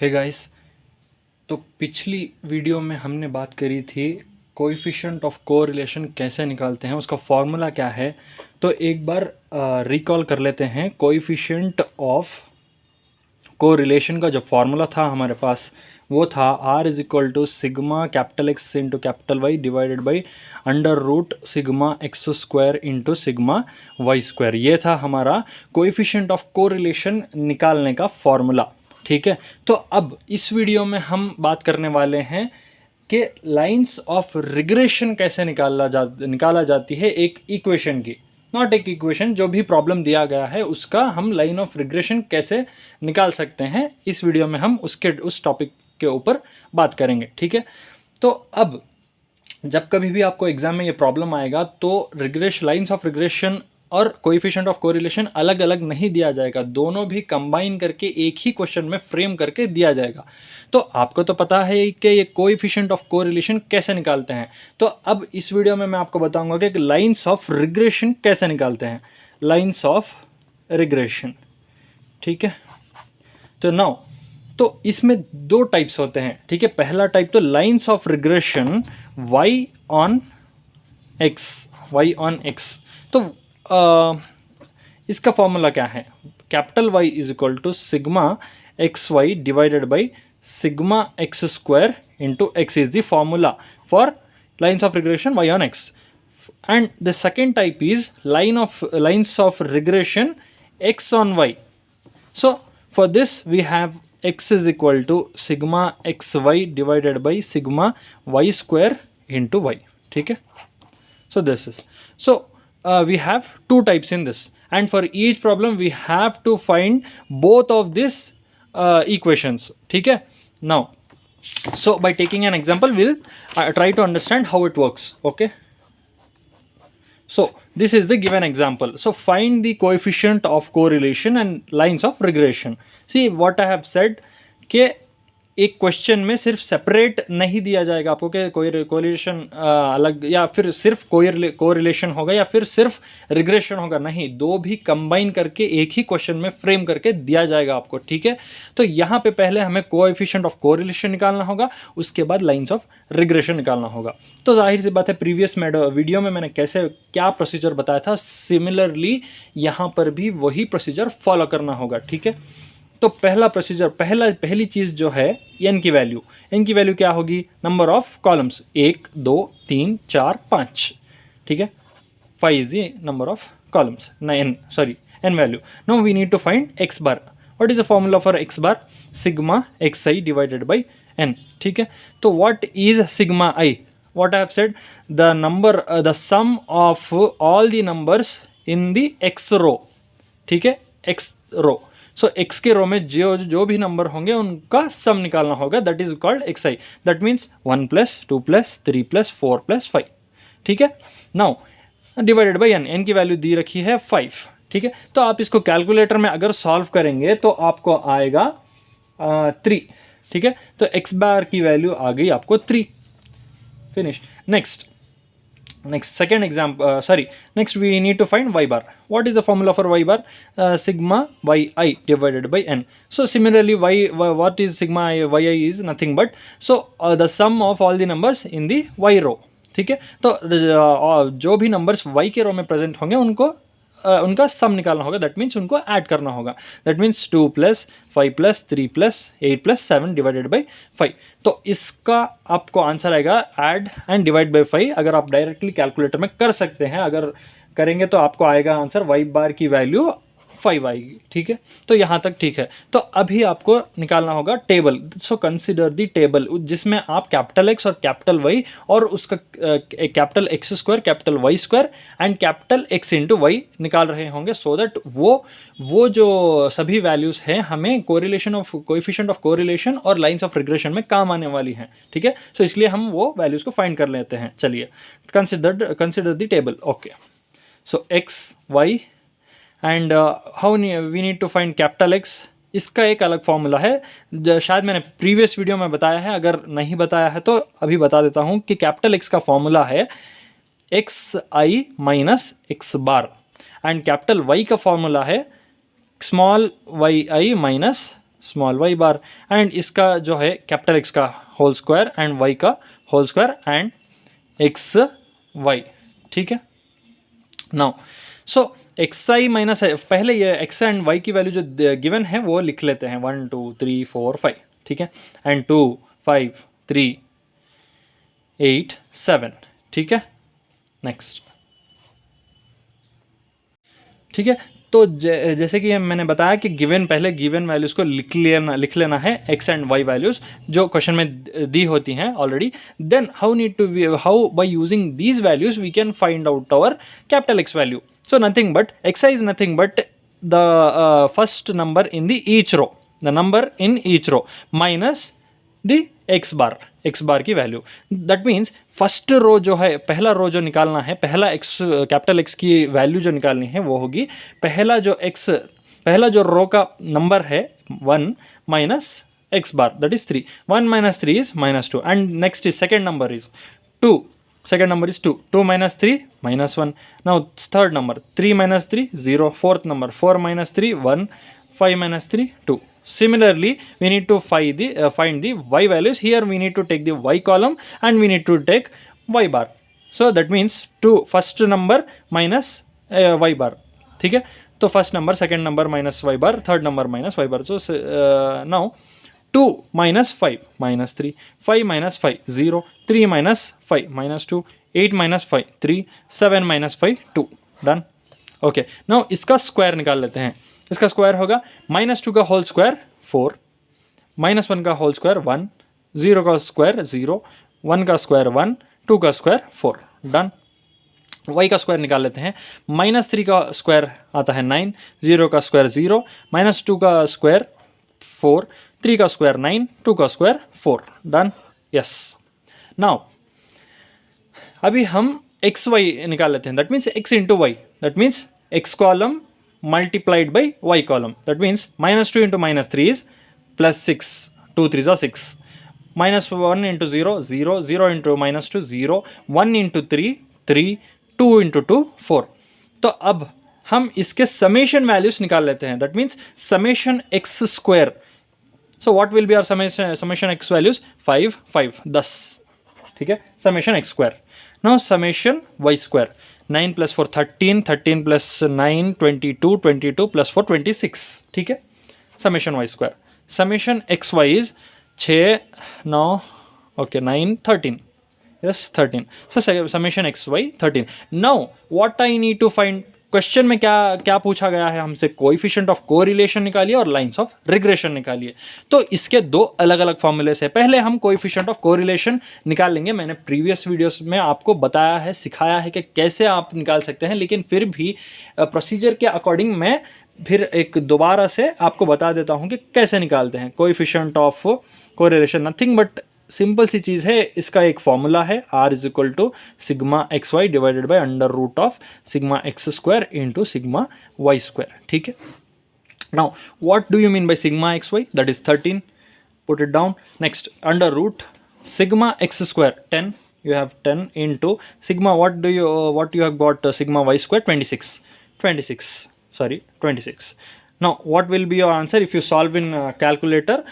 Hey guys, तो पिछली video में हमने बात करी थी कोएफिशिएंट ऑफ कोरिलेशन कैसे निकालते हैं, उसका फॉर्मूला क्या है। तो एक बार रिकॉल कर लेते हैं। कोएफिशिएंट ऑफ कोरिलेशन का जो फॉर्मूला था हमारे पास वो था R is equal to sigma capital X into capital y divided by under root sigma x square into sigma y square. ये था हमारा कोएफिशिएंट ऑफ कोरिलेशन निकालने का फॉर्मूला। ठीक है, तो अब इस वीडियो में हम बात करने वाले हैं कि लाइंस ऑफ रिग्रेशन कैसे निकाला जाती है एक इक्वेशन की। नॉट एक इक्वेशन, जो भी प्रॉब्लम दिया गया है उसका हम लाइन ऑफ रिग्रेशन कैसे निकाल सकते हैं, इस वीडियो में हम उस टॉपिक के ऊपर बात करेंगे। ठीक है, तो अब जब कभी भी आपको एग्जाम में ये प्रॉब्लम आएगा तो लाइंस ऑफ रिग्रेशन और कोएफिशिएंट ऑफ कोरिलेशन अलग अलग नहीं दिया जाएगा, दोनों भी कंबाइन करके एक ही क्वेश्चन में फ्रेम करके दिया जाएगा। तो आपको तो पता है कि ये कोएफिशिएंट ऑफ कोरिलेशन कैसे निकालते हैं। तो अब इस वीडियो में मैं आपको बताऊंगा कि लाइंस ऑफ रिग्रेशन कैसे निकालते हैं, लाइंस ऑफ रिग्रेशन। ठीक है, तो नाउ तो इसमें दो टाइप्स होते हैं। ठीक है, पहला टाइप तो lines of regression y on x। तो इसका फॉर्मूला क्या है, capital Y is equal to sigma x y divided by sigma x square into x is the formula for lines of regression y on x. And the second type is lines of regression x on y. So for this we have x is equal to sigma xy divided by sigma y square into y. ठीक है, so this is we have two types in this, and for each problem we have to find both of these equations. ठीक है, now so by taking an example we'll try to understand how it works. Okay, so this is the given example. So find the coefficient of correlation and lines of regression. See what I have said कि एक question में सिर्फ separate नहीं दिया जाएगा आपको कि कोई कोरिलेशन अलग या फिर सिर्फ कोरिलेशन होगा या फिर सिर्फ रिग्रेशन होगा, नहीं, दो भी कंबाइन करके एक ही क्वेश्चन में फ्रेम करके दिया जाएगा आपको। ठीक है, तो यहाँ पे पहले हमें कोएफिशिएंट ऑफ कोरिलेशन निकालना होगा, उसके बाद लाइंस ऑफ रिग्रेशन निकालना होगा। तो जाहिर सी बात है प्रीवियस वीडियो में मैंने क्या प्रोसीजर बताया था, सिमिलरली यहाँ पर भी वही प्रोसीजर फॉलो करना होगा। ठीक है, तो पहला प्रोसीजर, पहली चीज़ जो है n की वैल्यू क्या होगी, नंबर ऑफ कॉलम्स 1 2 3 4 5। ठीक है, 5 is the number of columns, n value. Now we need to find x bar. What is the formula for x bar, sigma xi divided by n। ठीक है, तो what is sigma i, what I have said, the sum of all the numbers in the x row. ठीक है, x रो, सो x के रो में जो भी number होंगे उनका सम निकालना होगा, that is called xi। That means 1 + 2 + 3 + 4 + 5। ठीक है, नाउ डिवाइडेड बाई n की वैल्यू दी रखी है 5। ठीक है, तो आप इसको कैलकुलेटर में अगर सॉल्व करेंगे तो आपको आएगा 3। ठीक है, तो x बार की वैल्यू आ गई आपको 3। Finish. Next second example, next we need to find y bar. What is the formula for y bar, sigma yi divided by n. So similarly what is sigma yi is nothing but the sum of all the numbers in the y row. ठीक है, तो जो भी numbers y के रो में present होंगे उनका सम निकालना होगा, दैट मीन्स उनको ऐड करना होगा। That means 2 + 5 + 3 + 8 + 7 divided by 5। तो इसका आपको आंसर आएगा ऐड एंड डिवाइड बाई 5। अगर आप डायरेक्टली कैलकुलेटर में कर सकते हैं, अगर करेंगे तो आपको आएगा आंसर y बार की वैल्यू 5 आएगी। ठीक है, तो यहाँ तक ठीक है। तो अभी आपको निकालना होगा table. So consider the table जिसमें आप कैपिटल X और कैपिटल Y और उसका capital X square, capital Y square and capital X into y निकाल रहे होंगे, सो दैट वो जो सभी वैल्यूज़ हैं हमें कोएफिशिएंट ऑफ कोरिलेशन और लाइंस ऑफ रिग्रेशन में काम आने वाली हैं। ठीक है, सो इसलिए हम वो वैल्यूज़ को फाइंड कर लेते हैं। चलिए, consider the table. Okay, so X Y and how we need to find capital X। इसका एक अलग फॉर्मूला है, शायद मैंने प्रीवियस वीडियो में बताया है, अगर नहीं बताया है तो अभी बता देता हूँ कि कैपिटल X का फॉर्मूला है xi minus x bar, and capital Y का फॉर्मूला है small yi minus small y bar, and इसका जो है कैपिटल X का होल स्क्वायर एंड y का whole square and x y, ठीक है। Now so x i minus, पहले ये एक्स एंड वाई की वैल्यू जो गिवन है वो लिख लेते हैं, 1 2 3 4 5, ठीक है, एंड 2 5 3 8 7, ठीक है। नेक्स्ट, ठीक है। तो जैसे कि मैंने बताया कि गिवन, पहले गिवन वैल्यूज़ को लिख लेना है, एक्स एंड वाई वैल्यूज़ जो क्वेश्चन में दी होती हैं already. Then how by using these values we can find out our capital x value. So nothing but x i is nothing but the first number in the each row, the number in each row minus the x bar की वैल्यू। That means first row जो है, पहला row जो निकालना है, पहला x, capital x की वैल्यू जो निकालनी है वो होगी, पहला जो रो का नंबर है 1 minus x bar, that is 3, 1 minus 3 is -2, and next is second number is 2, second number is 2, 2 minus 3 minus 1. Now third number 3 minus 3 0, fourth number 4 minus 3 1, 5 minus 3 2. Similarly we need to find the y values. Here we need to take the y column and we need to take y bar. So that means first number minus y bar, ठीक है। तो first number, second number minus y bar, third number minus y bar. So now 2 minus 5 minus 3, 5 minus 5 0, 3 minus 5 minus 2, 8 minus 5 3, 7 minus 5 2, done. Okay, now इसका square निकाल लेते हैं। इसका square होगा -2 का होल स्क्वायर 4, -1 का होल स्क्वायर 1, 0 का स्क्वायर 0, 1 का स्क्वायर 1, 2 का स्क्वायर 4, डन। y का स्क्वायर निकाल लेते हैं। -3 का स्क्वायर आता है 9, 0 का स्क्वायर 0, -2 का स्क्वायर 4, 3 का स्क्वायर 9, 2 का स्क्वायर 4, डन। यस, नाउ अभी हम एक्स वाई निकाल लेते हैं। That means x into y, that means x column multiplied by y column, that means -2 into -3 is +6, 2 3 6, -1 into 0 0, 0 into -2 0, 1 into 3 3, 2 into 2 4। तो अब हम इसके समेशन वैल्यूज निकाल लेते हैं। That means summation x square. So what will be our summation x values? 5 5 10, ठीक है, summation x square. Now summation y square, 9 + 4 13, 13 + 9 22, 22 + 4 26, ठीक है, summation y square. Summation x y is 6 9 okay 9 13, yes 13. So summation xy 13. Now what I need to find, question में क्या पूछा गया है हमसे? कोएफिशिएंट ऑफ कोरिलेशन निकालिए और लाइंस ऑफ रिग्रेशन निकालिए। तो इसके दो अलग अलग फॉर्मूलेस है। पहले हम कोएफिशिएंट ऑफ कोरिलेशन निकाल लेंगे। मैंने प्रीवियस वीडियोस में आपको बताया है, सिखाया है कि कैसे आप निकाल सकते हैं, लेकिन फिर भी प्रोसीजर के अकॉर्डिंग मैं फिर एक दोबारा से आपको बता देता हूँ कि कैसे निकालते हैं coefficient of correlation. Nothing but simple सी चीज़ है, इसका एक फॉर्मूला है, R is equal to sigma x y divided by under root of sigma x square into sigma y square, ठीक है। Now what do you mean by sigma x y? That is 13, put it down. Next under root sigma x square 10, you have 10 into sigma, what you have got sigma y square 26, sorry 26. Now what will be your answer if you solve in calculator?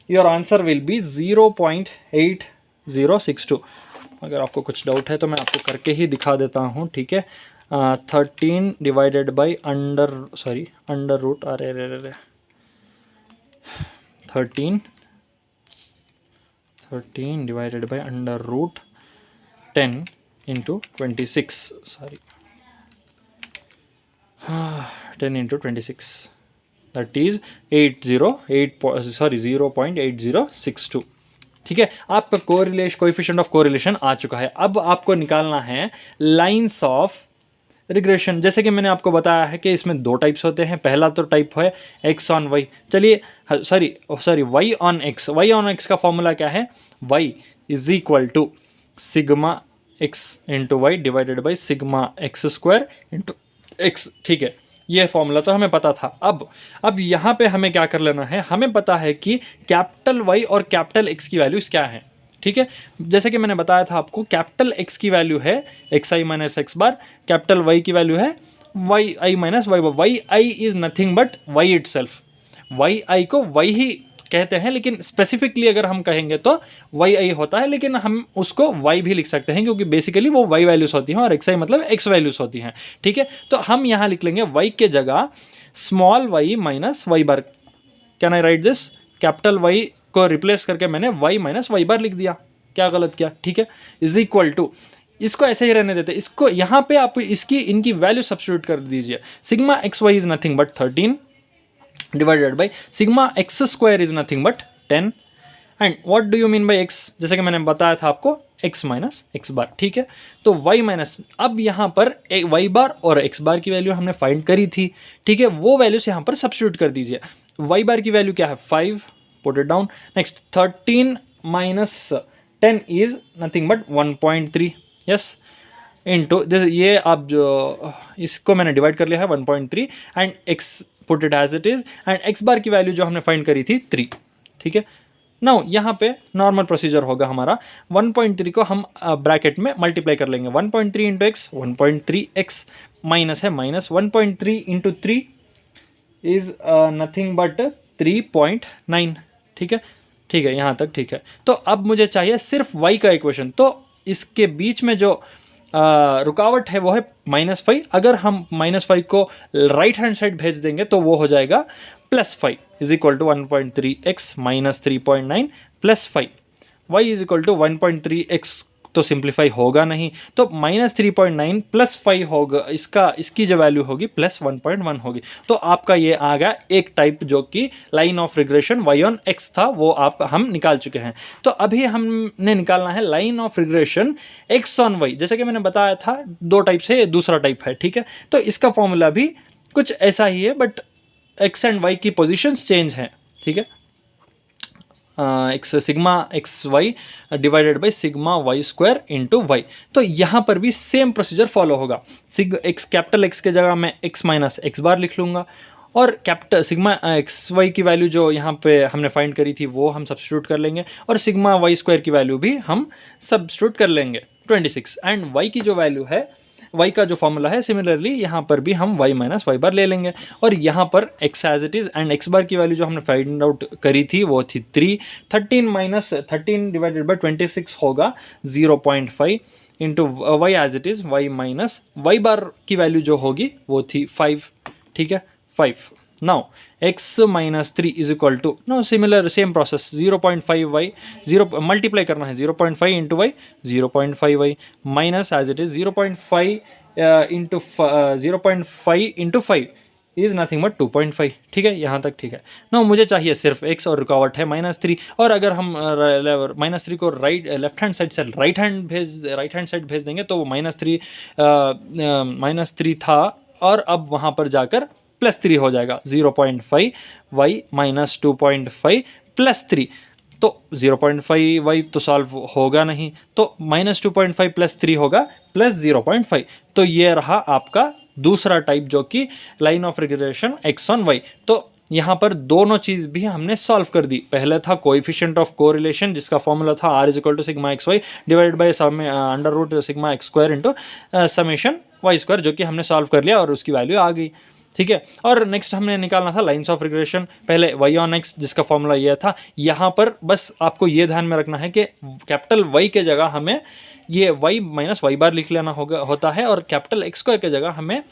Your answer will be 0.8062. अगर आपको कुछ doubt है तो मैं आपको करके ही दिखा देता हूँ, ठीक है। 13 डिवाइडेड बाई अंडर रूट, अरे 13 divided by under root 10 into 26, sorry 10 into 26, that is 0.8062, ठीक है। आपका कोएफिशिएंट ऑफ कोरिलेशन आ चुका है। अब आपको निकालना है लाइंस ऑफ रिग्रेशन। जैसे कि मैंने आपको बताया है कि इसमें दो टाइप्स होते हैं। पहला तो टाइप है एक्स ऑन वाई। चलिए y on x. Y on x का फॉर्मूला क्या है? Y is equal to sigma x into y divided by sigma x square into x, ठीक है। ये फॉर्मूला तो हमें पता था। अब यहाँ पे हमें क्या कर लेना है? हमें पता है कि कैपिटल वाई और कैपिटल एक्स की वैल्यूज़ क्या है, ठीक है। जैसे कि मैंने बताया था आपको, कैपिटल एक्स की वैल्यू है x i minus x bar, capital y की वैल्यू है y i minus y bar. Y i is nothing but y itself. Y i को वाई ही कहते हैं, लेकिन स्पेसिफिकली अगर हम कहेंगे तो वाई आई होता है, लेकिन हम उसको वाई भी लिख सकते हैं क्योंकि बेसिकली वो वाई वैल्यूज होती हैं और एक्स आई मतलब एक्स वैल्यूज होती हैं। ठीक है, तो हम यहाँ लिख लेंगे वाई के जगह small y minus y bar. Can I write this? Capital y को रिप्लेस करके मैंने वाई माइनस वाई बार लिख दिया, क्या गलत किया? ठीक है, इज इक्वल टू, इसको ऐसे ही रहने देते, इसको यहाँ पे आप इनकी वैल्यू सब्स्टिट्यूट कर दीजिए। Sigma x y is nothing but 13 divided by sigma x square is nothing but 10 and what do you mean by x? जैसे कि मैंने बताया था आपको x माइनस एक्स बार। ठीक है, तो y माइनस, अब यहाँ पर y बार और x बार की वैल्यू हमने फाइंड करी थी। ठीक है, वो वैल्यूज यहाँ पर सब्स्टिट्यूट कर दीजिए। y बार की वैल्यू क्या है? 5, put it down. Next 13 minus 10 is nothing but 1.3, yes, into जैसे ये आप जो इसको मैंने डिवाइड कर लिया है 1.3 and x put it as it is and x bar की वैल्यू जो हमने फाइंड करी थी 3। ठीक है, नाउ यहाँ पे नॉर्मल प्रोसीजर होगा हमारा, 1.3 को हम ब्रैकेट में मल्टीप्लाई कर लेंगे। 1.3 इंटू एक्स 1.3 एक्स माइनस है minus 1.3 into 3 is nothing but 3.9। ठीक है, ठीक है, यहाँ तक ठीक है। तो अब मुझे चाहिए सिर्फ y का इक्वेशन, तो इसके बीच में जो रुकावट है वो है -5। अगर हम -5 को राइट हैंड साइड भेज देंगे तो वो हो जाएगा +5 is equal to 1.3x minus 3.9 plus 5। y is equal to 1.3x तो सिंप्लीफाई होगा नहीं, तो -3.9 प्लस 5 होगा, इसकी जो वैल्यू होगी +1.1 होगी। तो आपका ये आ गया एक टाइप जो कि line of regression y on x था, वो हम निकाल चुके हैं। तो अभी हमने निकालना है line of regression x on y। जैसे कि मैंने बताया था 2 टाइप से, ये दूसरा टाइप है। ठीक है, तो इसका फॉर्मूला भी कुछ ऐसा ही है, बट x एंड y की पोजिशंस चेंज हैं। ठीक है, sigma x y divided by sigma y square into y. तो यहाँ पर भी सेम प्रोसीजर फॉलो होगा। कैपिटल एक्स के जगह मैं एक्स माइनस एक्स बार लिख लूँगा और कैपिटल सिग्मा एक्स वाई की वैल्यू जो यहाँ पे हमने फाइंड करी थी वो हम सब्स्टिट्यूट कर लेंगे और सिग्मा वाई स्क्वायर की वैल्यू भी हम सब्स्टिट्यूट कर लेंगे 26 एंड वाई की जो वैल्यू है, y का जो फॉर्मूला है, सिमिलरली यहाँ पर भी हम y माइनस वाई बार ले लेंगे और यहाँ पर x as it is and x bar की वैल्यू जो हमने फाइंड आउट करी थी वो थी 3। 13 माइनस 13 डिवाइडेड बाई 26 होगा 0.5 into y as it is y minus y bar की वैल्यू जो होगी वो थी 5। ठीक है, 5। Now x minus 3 is equal to, no similar same process, 0.5 y, 0 multiply करना है 0.5 into y 0.5 y minus as it is 0.5 into 0.5 into 5 is nothing but 2.5। ठीक है, यहाँ तक ठीक है। नो मुझे चाहिए सिर्फ x और रुकावट है -3, और अगर हम -3 को लेफ्ट हैंड साइड से राइट हैंड साइड भेज देंगे तो वो -3 था और अब वहाँ पर जाकर +3 हो जाएगा। 0.5 y माइनस 2.5 प्लस 3, तो 0.5 y तो सॉल्व होगा नहीं, तो -2.5 प्लस 3 होगा +0.5। तो ये रहा आपका दूसरा टाइप जो कि line of regression x on y। तो यहाँ पर दोनों चीज़ भी हमने सॉल्व कर दी। पहले था कोएफिशिएंट ऑफ कोरिलेशन जिसका फॉर्मूला था r is equal to sigma x y divided by under root sigma x square into summation y square, जो कि हमने सॉल्व कर लिया और उसकी वैल्यू आ गई। ठीक है, और नेक्स्ट हमने निकालना था लाइंस ऑफ रिग्रेशन, पहले y ऑन x जिसका फॉर्मूला ये था। यहाँ पर बस आपको ये ध्यान में रखना है कि कैपिटल y के जगह हमें ये y माइनस वाई बार लिख लेना होता है और कैपिटल x स्क्वायर के जगह हमें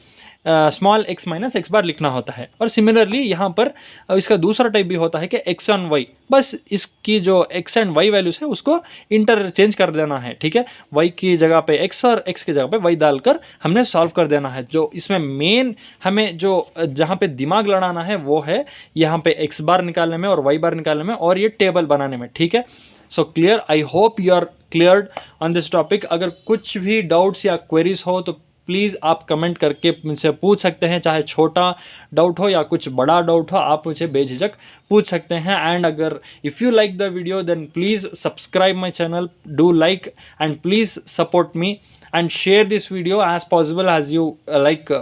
स्मॉल x माइनस एक्स बार लिखना होता है। और सिमिलरली यहाँ पर इसका दूसरा टाइप भी होता है कि x ऑन y, बस इसकी जो x एंड y वैल्यूज है उसको इंटरचेंज कर देना है। ठीक है, y की जगह पे x और x की जगह पे y डालकर हमने सॉल्व कर देना है। जो इसमें मेन हमें जो जहाँ पे दिमाग लड़ाना है वो है यहाँ पे x बार निकालने में और y बार निकालने में और ये टेबल बनाने में। ठीक है, so clear, I hope you are cleared on this topic. अगर कुछ भी डाउट्स या क्वेरीज हो तो प्लीज़ आप कमेंट करके मुझसे पूछ सकते हैं, चाहे छोटा डाउट हो या कुछ बड़ा डाउट हो, आप मुझे बेझिझक पूछ सकते हैं। एंड अगर if you like the video then please subscribe my channel, do like and please support me and share this video as possible as you like,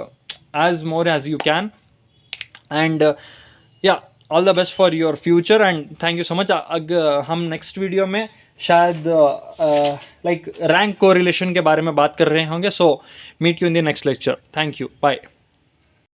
as more as you can. And yeah all the best for your future and thank you so much. हम next video में शायद like rank correlation के बारे में बात कर रहे होंगे। So meet you in the next lecture. Thank you, bye.